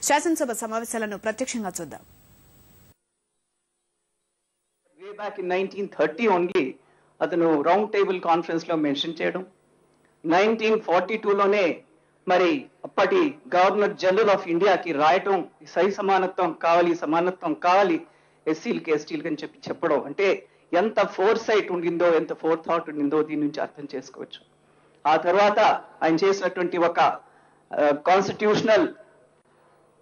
శాసనసభ సమావేశాలను ప్రత్యక్షంగా చూద్దాం. Way back in 1930 only అతను రౌండ్ టేబుల్ కాన్ఫరెన్స్ లో మెన్షన్ చేయడం, 1942లోనే మరి అప్పటి గవర్నర్ జనరల్ ఆఫ్ ఇండియాకి రాయటం సమానత్వం కావాలి ఎస్సీలకి ఎస్టీలకి అని చెప్పడం, అంటే ఎంత ఫోర్ సైట్ ఉండిందో, ఎంత ఫోర్ థాట్ ఉండిందో దీని నుంచి అర్థం చేసుకోవచ్చు. ఆ తర్వాత ఆయన చేసినటువంటి ఒక కాన్స్టిట్యూషనల్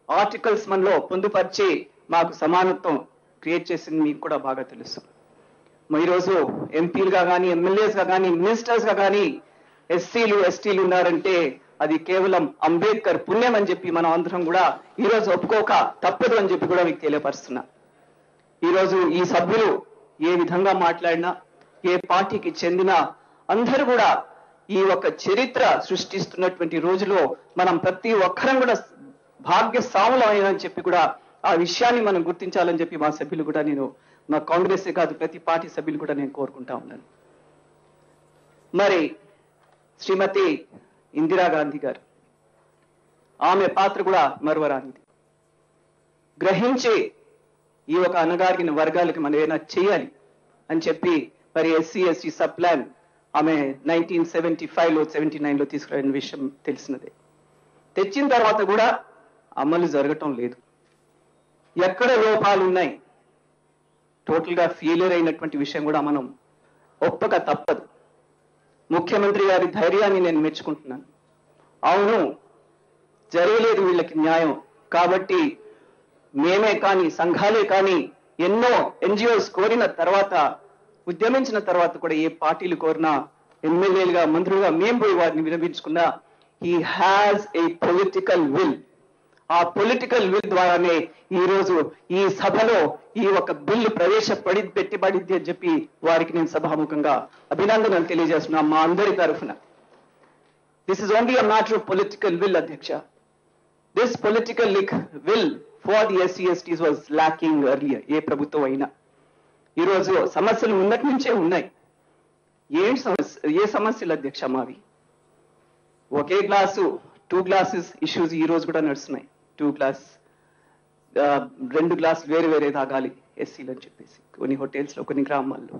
ఆర్టికల్స్ మనలో పొందుపరిచి మాకు సమానత్వం క్రియేట్ చేసింది మీకు కూడా బాగా తెలుసు. ఈరోజు ఎంపీలుగా కానీ, ఎమ్మెల్యేస్గా కానీ, మినిస్టర్స్గా కానీ ఎస్సీలు ఎస్టీలు ఉన్నారంటే అది కేవలం అంబేద్కర్ పుణ్యం అని చెప్పి మనం అందరం కూడా ఈరోజు ఒప్పుకోక తప్పదు అని చెప్పి కూడా మీకు తెలియపరుస్తున్నా. ఈరోజు ఈ సభ్యులు ఏ విధంగా మాట్లాడినా, ఏ పార్టీకి చెందినా అందరూ కూడా ఈ ఒక చరిత్ర సృష్టిస్తున్నటువంటి రోజులో మనం ప్రతి ఒక్కరం కూడా భాగ్యసాములమని చెప్పి కూడా ఆ విషయాన్ని మనం గుర్తించాలని చెప్పి మా సభ్యులు కూడా మా కాంగ్రెసే కాదు ప్రతి పార్టీ సభ్యులు కూడా నేను కోరుకుంటా ఉన్నాను. మరి శ్రీమతి ఇందిరాగాంధీ గారు, ఆమె పాత్ర కూడా మరువరానిది. గ్రహించి ఈ ఒక అణగారిన వర్గాలకి మనం ఏదైనా చేయాలి అని చెప్పి మరి ఎస్సీ ఎస్టీ సబ్ ప్లాన్ ఆమె 1975లో 79లో తీసుకురాని విషయం తెలిసినదే. తెచ్చిన తర్వాత కూడా అమలు జరగటం లేదు. ఎక్కడ లోపాలు ఉన్నాయి, టోటల్గా ఫెయిలియర్ అయినటువంటి విషయం కూడా మనం ఒప్పక తప్పదు. ముఖ్యమంత్రి గారి ధైర్యాన్ని నేను మెచ్చుకుంటున్నాను. అవును, జరగలేదు వీళ్ళకి న్యాయం కాబట్టి మేమే కానీ, సంఘాలే కానీ, ఎన్నో ఎన్జిఓస్ కోరిన తర్వాత, ఉద్యమించిన తర్వాత కూడా ఏ పార్టీలు కోరినా, ఎమ్మెల్యేలుగా, మంత్రులుగా మేము పోయి వారిని వినిపించుకున్నా, he has a political will. ఆ పొలిటికల్ విల్ ద్వారానే ఈ రోజు ఈ సభలో ఈ ఒక బిల్లు పెట్టబడింది అని చెప్పి వారికి నేను సభాముఖంగా అభినందనలు తెలియజేస్తున్నా మా అందరి తరఫున. This is only a matter of political will అధ్యక్ష. This political will for the SC STs was lacking earlier. ఏ ప్రభుత్వం అయినా ఈరోజు సమస్యలు ఉన్నటి నుంచే ఉన్నాయి. ఏ సమస్యలు అధ్యక్ష మావి? ఒకే గ్లాసు 2 గ్లాసెస్ ఇష్యూస్ ఈ రోజు కూడా నడుస్తున్నాయి. 2 గ్లాస్ 2 గ్లాసులు వేరే తాగాలి ఎస్సీలు అని చెప్పేసి కొన్ని హోటల్స్లో, కొన్ని గ్రామాల్లో.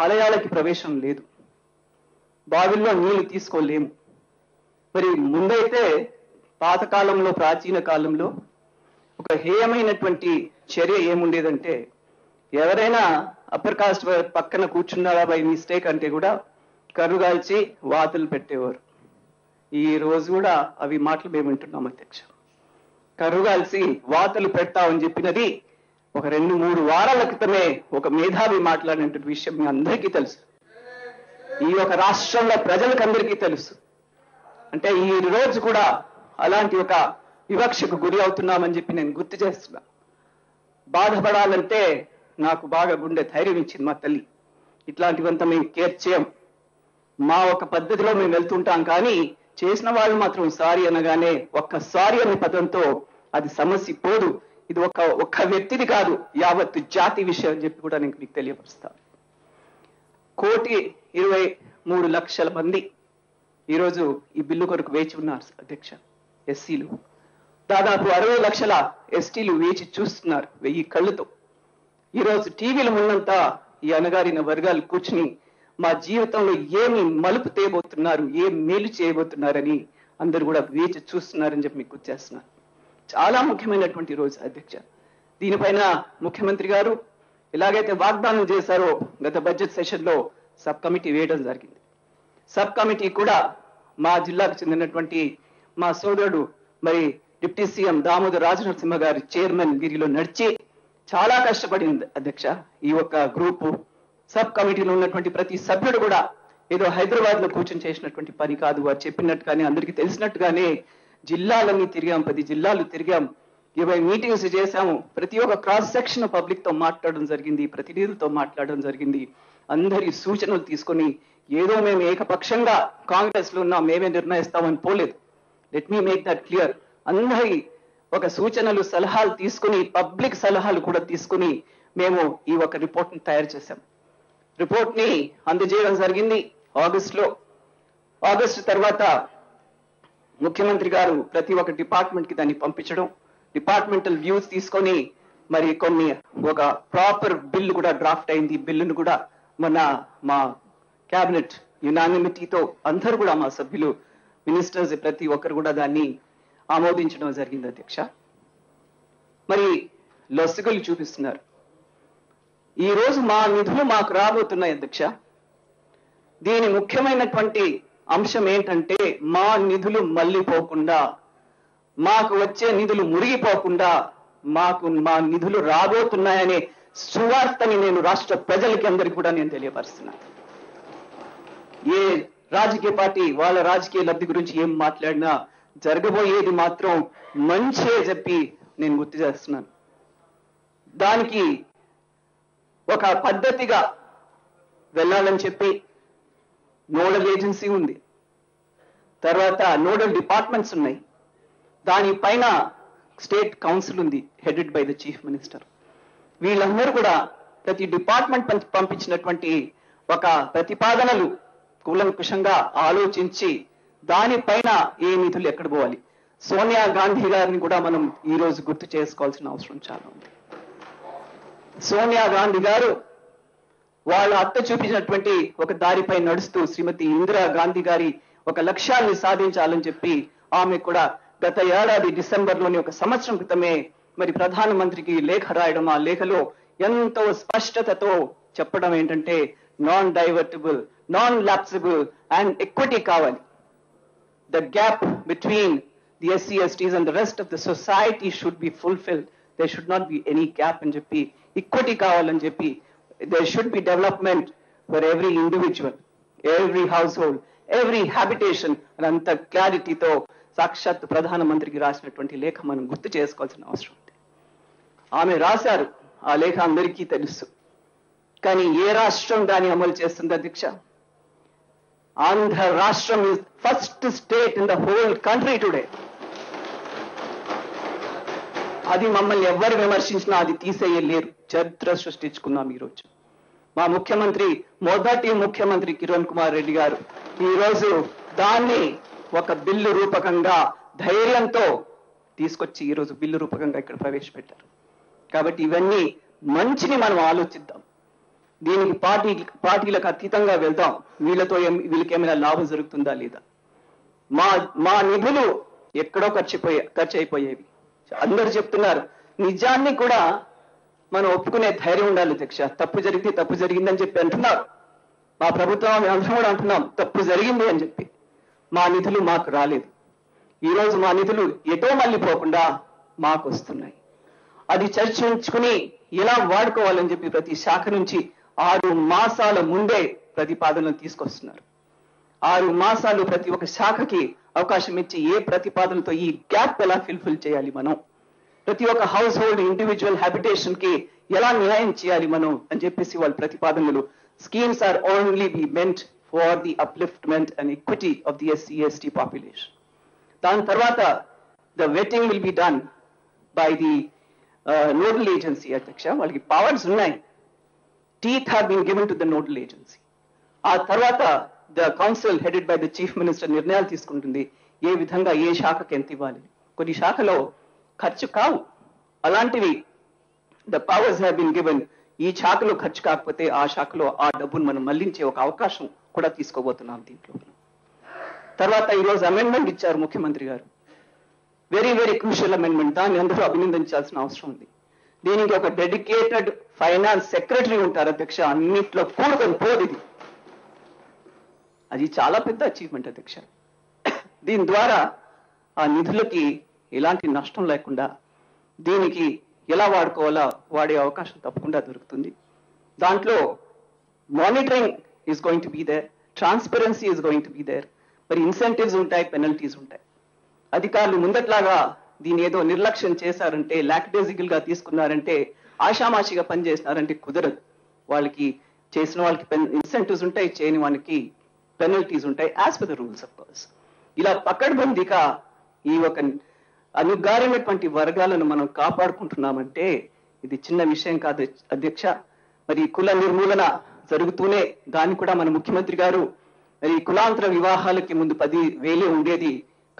ఆలయాలకి ప్రవేశం లేదు, బావిల్లో నీళ్లు తీసుకోలేము. మరి ముందైతే పాతకాలంలో, ప్రాచీన కాలంలో ఒక హేయమైనటువంటి చర్య ఏముండేదంటే, ఎవరైనా అప్పర్ కాస్ట్ పక్కన కూర్చున్నారా బై మిస్టేక్ అంటే కూడా కర్రుగాల్చి వాతలు పెట్టేవారు. ఈ రోజు కూడా అవి మాటలు మేము వింటున్నాం అధ్యక్ష. కర్రుగాల్సి వాతలు పెడతామని చెప్పినది ఒక 2-3 వారాల క్రితమే ఒక మేధావి మాట్లాడినటువంటి విషయం మీ అందరికీ తెలుసు. ఈ ఒక రాష్ట్రంలో ప్రజలకు అందరికీ తెలుసు. అంటే ఈ రోజు కూడా అలాంటి ఒక వివక్షకు గురి అవుతున్నామని చెప్పి నేను గుర్తు చేస్తున్నా. బాధపడాలంటే నాకు బాగా గుండె ధైర్యం ఇచ్చింది మా తల్లి. ఇట్లాంటివంతా మేము కేర్ చేయం, మా ఒక పద్ధతిలో మేము వెళ్తుంటాం. కానీ చేసిన వాళ్ళు మాత్రం సారీ అనగానే ఒక్కసారి అనే పదంతో అది సమస్య పోదు. ఇది ఒక్క వ్యక్తిది కాదు, యావత్తు జాతి విషయం అని చెప్పి కూడా నేను మీకు తెలియపరుస్తాను. 1,23,00,000 మంది ఈరోజు ఈ బిల్లు కొరకు వేచి ఉన్నారు అధ్యక్ష. ఎస్సీలు దాదాపు 60 లక్షల ఎస్టీలు వేచి చూస్తున్నారు 1000 కళ్ళతో. ఈరోజు టీవీల ముందంతా ఈ అణగారిన వర్గాలు కూర్చుని మా జీవితంలో ఏమి మలుపు తేయబోతున్నారు, ఏం మేలు చేయబోతున్నారని అందరూ కూడా వేచి చూస్తున్నారని చెప్పి మీకు గుర్తేస్తున్నారు. చాలా ముఖ్యమైనటువంటి రోజు అధ్యక్ష. దీనిపైన ముఖ్యమంత్రి గారు ఎలాగైతే వాగ్దానం చేశారో గత బడ్జెట్ సెషన్లో సబ్ కమిటీ వేయడం జరిగింది. సబ్ కమిటీ కూడా మా జిల్లాకు చెందినటువంటి మా సోదరుడు మరి డిప్యూటీ సీఎం దామోదర్ రాజనరసింహ గారి చైర్మన్ గిరిలో నడిచి చాలా కష్టపడింది అధ్యక్ష. ఈ ఒక్క గ్రూపు సబ్ కమిటీలో ఉన్నటువంటి ప్రతి సభ్యుడు కూడా ఏదో హైదరాబాద్ లో కూర్చొని చేసినటువంటి పని కాదు. వారు చెప్పినట్టుగానే అందరికీ తెలిసినట్టుగానే జిల్లాలన్నీ తిరిగాం, 10 జిల్లాలు తిరిగాం, 20 మీటింగ్స్ చేశాము. ప్రతి ఒక్క క్రాస్ సెక్షన్ పబ్లిక్ తో మాట్లాడడం జరిగింది, ప్రతినిధులతో మాట్లాడడం జరిగింది. అందరి సూచనలు తీసుకొని ఏదో మేము ఏకపక్షంగా కాంగ్రెస్ లో ఉన్నాం, మేమే నిర్ణయిస్తామని పోలేదు. Let me make that clear. అందరి ఒక సూచనలు, సలహాలు తీసుకుని, పబ్లిక్ సలహాలు కూడా తీసుకుని మేము ఈ ఒక రిపోర్ట్ ని తయారు చేశాం. రిపోర్ట్ ని అందజేయడం జరిగింది ఆగస్టు తర్వాత ముఖ్యమంత్రి గారు ప్రతి ఒక్క డిపార్ట్మెంట్ కి దాన్ని పంపించడం, డిపార్ట్మెంటల్ వ్యూస్ తీసుకొని మరి కొన్ని ఒక ప్రాపర్ బిల్లు కూడా డ్రాఫ్ట్ అయింది. బిల్లును కూడా మా క్యాబినెట్ యునానిమిటీతో అందరూ కూడా మా సభ్యులు మినిస్టర్స్ ప్రతి ఒక్కరు కూడా దాన్ని ఆమోదించడం జరిగింది అధ్యక్ష. మరి లొసుగులు చూపిస్తున్నారు. ఈ రోజు మా నిధులు మాకు రాబోతున్నాయి అధ్యక్ష. దీని ముఖ్యమైనటువంటి అంశం ఏంటంటే మా నిధులు మళ్ళీపోకుండా, మాకు వచ్చే నిధులు మురిగిపోకుండా మా నిధులు రాబోతున్నాయనే సువార్తని నేను రాష్ట్ర ప్రజలకి అందరికీ కూడా నేను తెలియపరుస్తున్నాను. ఏ రాజకీయ పార్టీ వాళ్ళ రాజకీయ లబ్ధి గురించి ఏం మాట్లాడినా జరగబోయేది మాత్రం మంచే చెప్పి నేను గుర్తు చేస్తున్నాను. దానికి ఒక పద్ధతిగా వెళ్ళాలని చెప్పి నోడల్ ఏజెన్సీ ఉంది, తర్వాత నోడల్ డిపార్ట్మెంట్స్ ఉన్నాయి, దానిపైన స్టేట్ కౌన్సిల్ ఉంది headed by the chief minister. వీళ్ళందరూ కూడా ప్రతి డిపార్ట్మెంట్ పంపించినటువంటి ఒక ప్రతిపాదనలు కూలంకుషంగా ఆలోచించి దానిపైన ఏ నిధులు ఎక్కడ పోవాలి. సోనియా గాంధీ గారిని కూడా మనం ఈ రోజు గుర్తు చేసుకోవాల్సిన అవసరం చాలా ఉంది. సోనియా గాంధీ గారు వాళ్ళ అత్త చూపించినటువంటి ఒక దారిపై నడుస్తూ శ్రీమతి ఇందిరా గాంధీ గారి ఒక లక్ష్యాన్ని సాధించాలని చెప్పి ఆమె కూడా గత ఏడాది డిసెంబర్లోని ఒక సంవత్సరం క్రితమే మరి ప్రధానమంత్రికి లేఖ రాయడం, ఆ లేఖలో ఎంతో స్పష్టతతో చెప్పడం ఏంటంటే non divertible, non ల్యాప్సిబుల్ and equity కావాలి. The gap between the SC ఎస్టీస్ and the rest of the society should be fulfilled. They should not be any gap అని చెప్పి, ఈక్విటీ కావాలని చెప్పి, there should be development for every individual, every household, every habitation. అంత క్లారిటీతో సాక్షాత్ ప్రధానమంత్రికి రాసినటువంటి లేఖ మనం గుర్తు చేసుకోవాల్సిన అవసరం ఉంది. ఆమె రాశారు, ఆ లేఖ అందరికీ తెలుసు. కానీ ఏ రాష్ట్రం దాన్ని అమలు చేస్తుంది అధ్యక్ష? ఆంధ్ర రాష్ట్రం is first state in the whole country today. అది మమ్మల్ని ఎవరు విమర్శించినా అది తీసేయలేరు. చరిత్ర సృష్టించుకున్నాం ఈరోజు. మా ముఖ్యమంత్రి, మొదటి ముఖ్యమంత్రి కిరణ్ కుమార్ రెడ్డి గారు ఈరోజు దాన్ని ఒక బిల్లు రూపకంగా ధైర్యంతో తీసుకొచ్చి ఈరోజు బిల్లు రూపకంగా ఇక్కడ ప్రవేశపెట్టారు. కాబట్టి ఇవన్నీ మంచిని మనం ఆలోచిద్దాం. దీనికి పార్టీలకు అతీతంగా వెళ్దాం. వీళ్ళకి ఏమైనా లాభం జరుగుతుందా లేదా? మా నిధులు ఎక్కడో ఖర్చు అయిపోయేవి. అందరూ చెప్తున్నారు. నిజాన్ని కూడా మనం ఒప్పుకునే ధైర్యం ఉండాలి అధ్యక్ష. తప్పు జరిగితే తప్పు జరిగిందని చెప్పి అంటున్నారు. మా ప్రభుత్వం అందరం కూడా అంటున్నాం తప్పు జరిగింది అని చెప్పి. మా నిధులు మాకు రాలేదు. ఈరోజు మా నిధులు ఎటో మళ్ళీపోకుండా మాకు వస్తున్నాయి. అది చర్చించుకుని ఎలా వాడుకోవాలని చెప్పి ప్రతి శాఖ నుంచి 6 మాసాల ముందే ప్రతిపాదనలు తీసుకొస్తున్నారు. 6 మాసాలు ప్రతి ఒక్క శాఖకి అవకాశం ఇచ్చి ఏ ప్రతిపాదనతో ఈ గ్యాప్ ఎలా ఫిల్ఫిల్ చేయాలి మనం, ప్రతి ఒక్క హౌస్ హోల్డ్ ఇండివిజువల్ హ్యాబిటేషన్ కి ఎలా న్యాయం చేయాలి మనం అని చెప్పేసి వాళ్ళ ప్రతిపాదనలు. Schemes are only be meant for the upliftment and equity of the SC ST population. దాని తర్వాత the vetting will be done by the nodal agency అధ్యక్ష. వాళ్ళకి పవర్స్ ఉన్నాయి. Teeth have been given to the nodal agency. ఆ తర్వాత the council headed by the chief minister నిర్ణయాలు తీసుకుంటుంది ఏ విధంగా ఏ శాఖకి ఎంత ఇవ్వాలి. కొన్ని శాఖలో ఖర్చు కావు, అలాంటివి the powers have been given. ఈ శాఖలో ఖర్చు కాకపోతే ఆ శాఖలో ఆ డబ్బును మనం మళ్లించే ఒక అవకాశం కూడా తీసుకోబోతున్నాం దీంట్లో. తర్వాత ఈరోజు అమెండ్మెంట్ ఇచ్చారు ముఖ్యమంత్రి గారు. Very very crucial amendment. దాన్ని అందరూ అభినందించాల్సిన అవసరం ఉంది. దీనికి ఒక డెడికేటెడ్ ఫైనాన్స్ సెక్రటరీ ఉంటారు అధ్యక్ష. అన్నిట్లో కూడుకొని పోదు ఇది. అది చాలా పెద్ద అచీవ్మెంట్ అధ్యక్ష. దీని ద్వారా ఆ నిధులకి ఎలాంటి నష్టం లేకుండా దీనికి ఎలా వాడుకోవాలా వాడే అవకాశం తప్పకుండా దొరుకుతుంది. దాంట్లో monitoring is going to be there, transparency is going to be there. మరి ఇన్సెంటివ్స్ ఉంటాయి, పెనల్టీస్ ఉంటాయి. అధికారులు ముందట్లాగా దీన్ని ఏదో నిర్లక్ష్యం చేశారంటే, లాక్డేజికల్ గా తీసుకున్నారంటే, ఆషామాషిగా పనిచేసినారంటే కుదరదు. వాళ్ళకి చేసిన వాళ్ళకి ఇన్సెంటివ్స్ ఉంటాయి, చేయని వాళ్ళకి పెనల్టీస్ ఉంటాయి, as per the rules of course. ఇలా పకడ్బందీగా ఈ ఒక అనుగారినటువంటి వర్గాలను మనం కాపాడుకుంటున్నామంటే ఇది చిన్న విషయం కాదు అధ్యక్ష. మరి కుల నిర్మూలన జరుగుతూనే దాన్ని కూడా మన ముఖ్యమంత్రి గారు మరి కులాంతర వివాహాలకి ముందు 10,000 ఉండేది,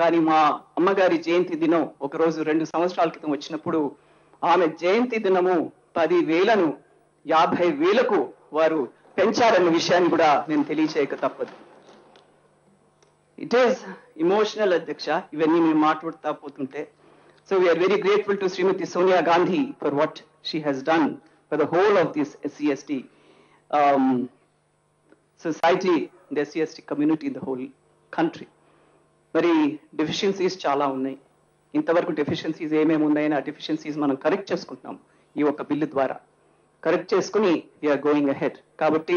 కానీ మా అమ్మగారి జయంతి దినం ఒకరోజు 2 సంవత్సరాల క్రితం వచ్చినప్పుడు ఆమె జయంతి దినము 10,000ను 50,000కు వారు పెంచారన్న విషయాన్ని కూడా నేను తెలియచేయక తప్పదు. ఇట్ ఈస్ ఇమోషనల్ అధ్యక్ష, ఇవన్నీ మేము మాట్లాడుతూ పోతుంటే. So we are very grateful to Shrimati Sonia Gandhi for what she has done for the whole of this SC/ST society, the SC/ST community in the whole country. మరి డెఫిషియన్సీస్ చాలా ఉన్నాయి. ఇంతవరకు డెఫిషియన్సీస్ ఏమేమి ఉన్నాయని ఆ డెఫిషియన్సీస్ మనం కరెక్ట్ చేసుకుంటున్నాం ఈ ఒక్క బిల్లు ద్వారా. కరెక్ట్ చేసుకుని వీఆర్ గోయింగ్ అహెడ్. కాబట్టి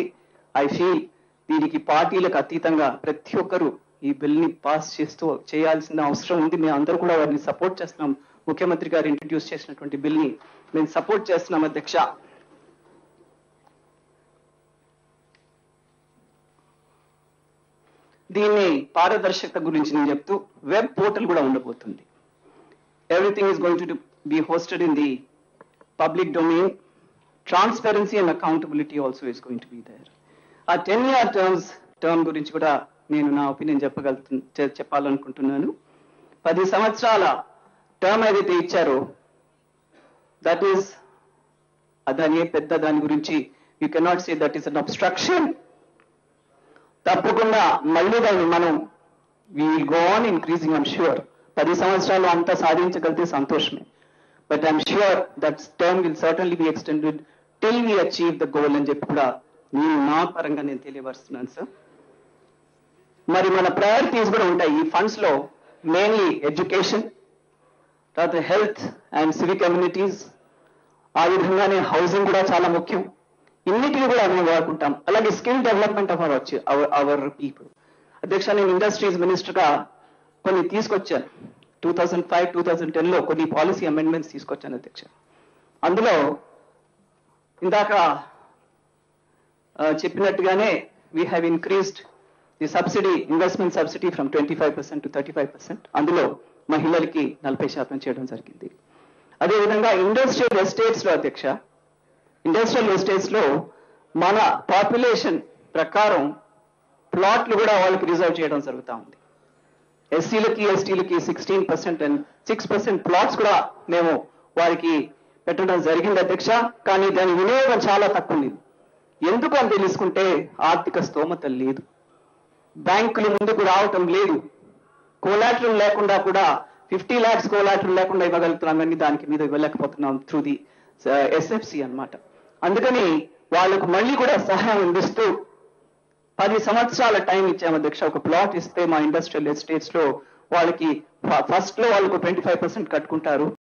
ఐ ఫీల్ దీనికి పార్టీలకు అతీతంగా ప్రతి ఒక్కరూ ఈ బిల్ని పాస్ చేయాల్సిన అవసరం ఉంది. మేము అందరూ కూడా వారిని సపోర్ట్ చేస్తున్నాం. ముఖ్యమంత్రి గారు ఇంట్రడ్యూస్ చేసినటువంటి బిల్ని మేము సపోర్ట్ చేస్తున్నాం అధ్యక్ష. దీన్ని పారదర్శకత గురించి నేను చెప్తూ వెబ్ పోర్టల్ కూడా ఉండబోతుంది. Everything is going to be hosted in the public domain. Transparency and accountability also is going to be there. ఆ 10-year టర్మ్ గురించి కూడా నేను నా ఒపీనియన్ చెప్పాలనుకుంటున్నాను. 10 సంవత్సరాల టర్మ్ ఏదైతే ఇచ్చారో దట్ ఈస్ దాని గురించి you cannot say that is an obstruction. తప్పకుండా మళ్ళీ దాన్ని మనం we will go on increasing. I'm sure 10 సంవత్సరాలు అంతా సాధించగలిగితే సంతోషమే. But I'm sure that term will certainly be extended till we achieve the goal అని చెప్పి కూడా నా పరంగా నేను తెలియపరుస్తున్నాను సార్. మరి మన ప్రయారిటీస్ కూడా ఉంటాయి ఈ ఫండ్స్ లో. మెయిన్లీ ఎడ్యుకేషన్, తర్వాత హెల్త్ అండ్ సివిక్ కమ్యూనిటీస్, ఆ విధంగానే హౌసింగ్ కూడా చాలా ముఖ్యం. ఇన్నిటిని కూడా మేము వాడుకుంటాం. అలాగే skill development of our people. అధ్యక్ష, నేను ఇండస్ట్రీస్ మినిస్టర్గా కొన్ని తీసుకొచ్చాను. 2005-2010లో కొన్ని పాలసీ అమెండ్మెంట్స్ తీసుకొచ్చాను అధ్యక్ష. అందులో ఇందాక చెప్పినట్టుగానే we have increased the subsidy, investment subsidy from 25% to 35%. అందులో మహిళలకి 40% చేయడం జరిగింది. అదేవిధంగా ఇండస్ట్రియల్ ఎస్టేట్స్ లో అధ్యక్ష, ఇండస్ట్రియల్ ఎస్టేట్స్ లో మన పాపులేషన్ ప్రకారం ప్లాట్లు కూడా వాళ్ళకి రిజర్వ్ చేయడం జరుగుతూ ఉంది. ఎస్సీలకి ఎస్టీలకి 16% అండ్ 6% ప్లాట్స్ కూడా మేము వారికి పెట్టడం జరిగింది అధ్యక్ష. కానీ దాని వినియోగం చాలా తక్కువ ఉంది. ఎందుకు అని తెలుసుకుంటే ఆర్థిక స్తోమత లేదు, బ్యాంకులు ముందుకు రావటం లేదు, కోలాటరల్ లేకుండా కూడా 50 lakhs కోలాటరల్ లేకుండా ఇవ్వగలుగుతున్నామని దానికి మీద ఇవ్వలేకపోతున్నాం త్రూ ది SFC అన్నమాట. అందుకని వాళ్ళకు మళ్ళీ కూడా సహాయం అందిస్తూ 10 సంవత్సరాల టైం ఇచ్చాము అధ్యక్ష. ఒక ప్లాట్ ఇస్తే మా ఇండస్ట్రియల్ ఎస్టేట్స్ లో వాళ్ళకి ఫస్ట్ లో వాళ్ళకు 25% కట్టుకుంటారు.